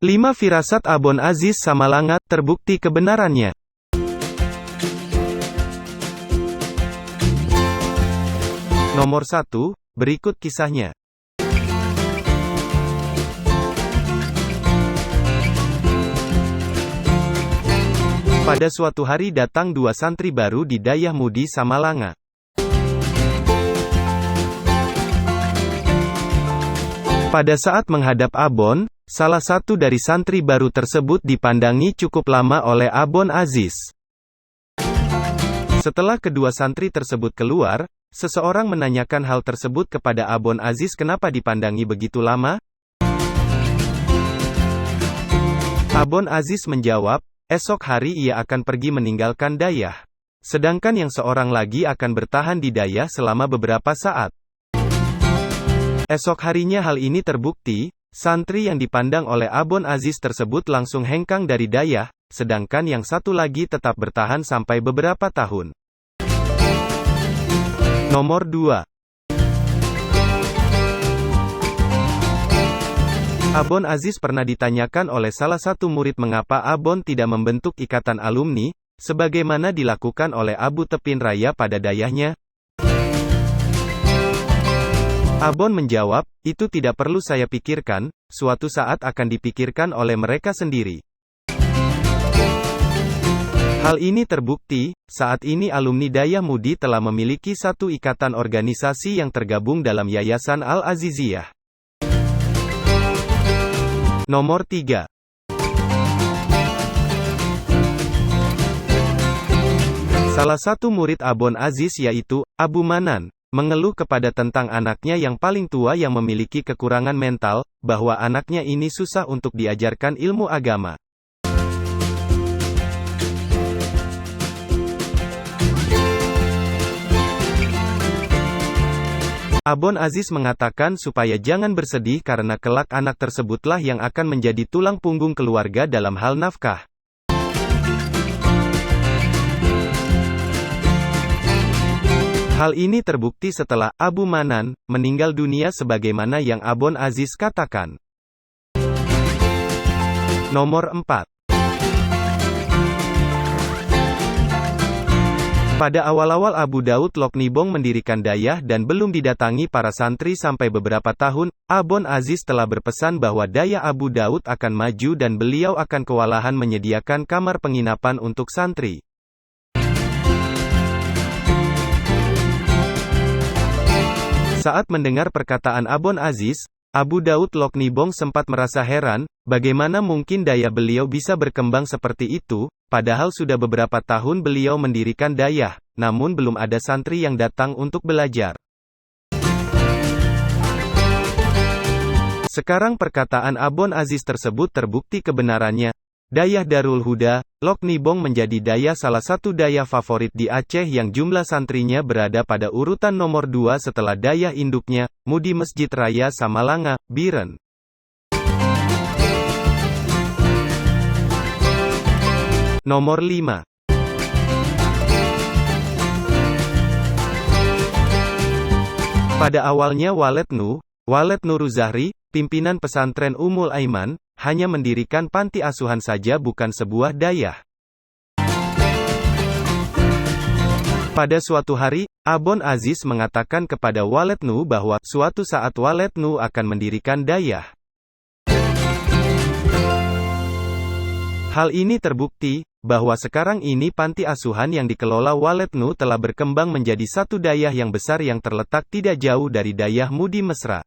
5 firasat Abon Aziz Samalanga, terbukti kebenarannya. Nomor 1, berikut kisahnya. Pada suatu hari datang 2 santri baru di Dayah Mudi Samalanga. Pada saat menghadap Abon, salah satu dari santri baru tersebut dipandangi cukup lama oleh Abon Aziz. Setelah kedua santri tersebut keluar, seseorang menanyakan hal tersebut kepada Abon Aziz, kenapa dipandangi begitu lama? Abon Aziz menjawab, esok hari ia akan pergi meninggalkan Dayah. Sedangkan yang seorang lagi akan bertahan di Dayah selama beberapa saat. Esok harinya hal ini terbukti. Santri yang dipandang oleh Abon Aziz tersebut langsung hengkang dari Dayah, sedangkan yang satu lagi tetap bertahan sampai beberapa tahun. Nomor 2. Abon Aziz pernah ditanyakan oleh salah satu murid mengapa Abon tidak membentuk ikatan alumni, sebagaimana dilakukan oleh Abu Tepin Raya pada Dayahnya. Abon menjawab, itu tidak perlu saya pikirkan, suatu saat akan dipikirkan oleh mereka sendiri. Hal ini terbukti, saat ini alumni Dayah Mudi telah memiliki satu ikatan organisasi yang tergabung dalam Yayasan Al-Aziziyah. Nomor 3. Salah satu murid Abon Aziz yaitu, Abu Manan, mengeluh kepada tentang anaknya yang paling tua yang memiliki kekurangan mental, bahwa anaknya ini susah untuk diajarkan ilmu agama. Abon Aziz mengatakan supaya jangan bersedih karena kelak anak tersebutlah yang akan menjadi tulang punggung keluarga dalam hal nafkah. Hal ini terbukti setelah Abu Manan meninggal dunia sebagaimana yang Abon Aziz katakan. Nomor 4. Pada awal-awal Abu Daud Loknibong mendirikan Dayah dan belum didatangi para santri sampai beberapa tahun, Abon Aziz telah berpesan bahwa Dayah Abu Daud akan maju dan beliau akan kewalahan menyediakan kamar penginapan untuk santri. Saat mendengar perkataan Abon Aziz, Abu Daud Loknibong sempat merasa heran, bagaimana mungkin Dayah beliau bisa berkembang seperti itu, padahal sudah beberapa tahun beliau mendirikan Dayah, namun belum ada santri yang datang untuk belajar. Sekarang perkataan Abon Aziz tersebut terbukti kebenarannya. Dayah Darul Huda, Loknibong menjadi dayah salah satu dayah favorit di Aceh yang jumlah santrinya berada pada urutan nomor 2 setelah dayah induknya, Mudi Masjid Raya Samalanga, Biren. Nomor 5. Pada awalnya Walid Nuruzahri, pimpinan pesantren Ummul Aiman, hanya mendirikan panti asuhan saja bukan sebuah dayah. Pada suatu hari, Abon Aziz mengatakan kepada Walid Nu bahwa suatu saat Walid Nu akan mendirikan dayah. Hal ini terbukti, bahwa sekarang ini panti asuhan yang dikelola Walid Nu telah berkembang menjadi satu dayah yang besar yang terletak tidak jauh dari Dayah Mudi Mesra.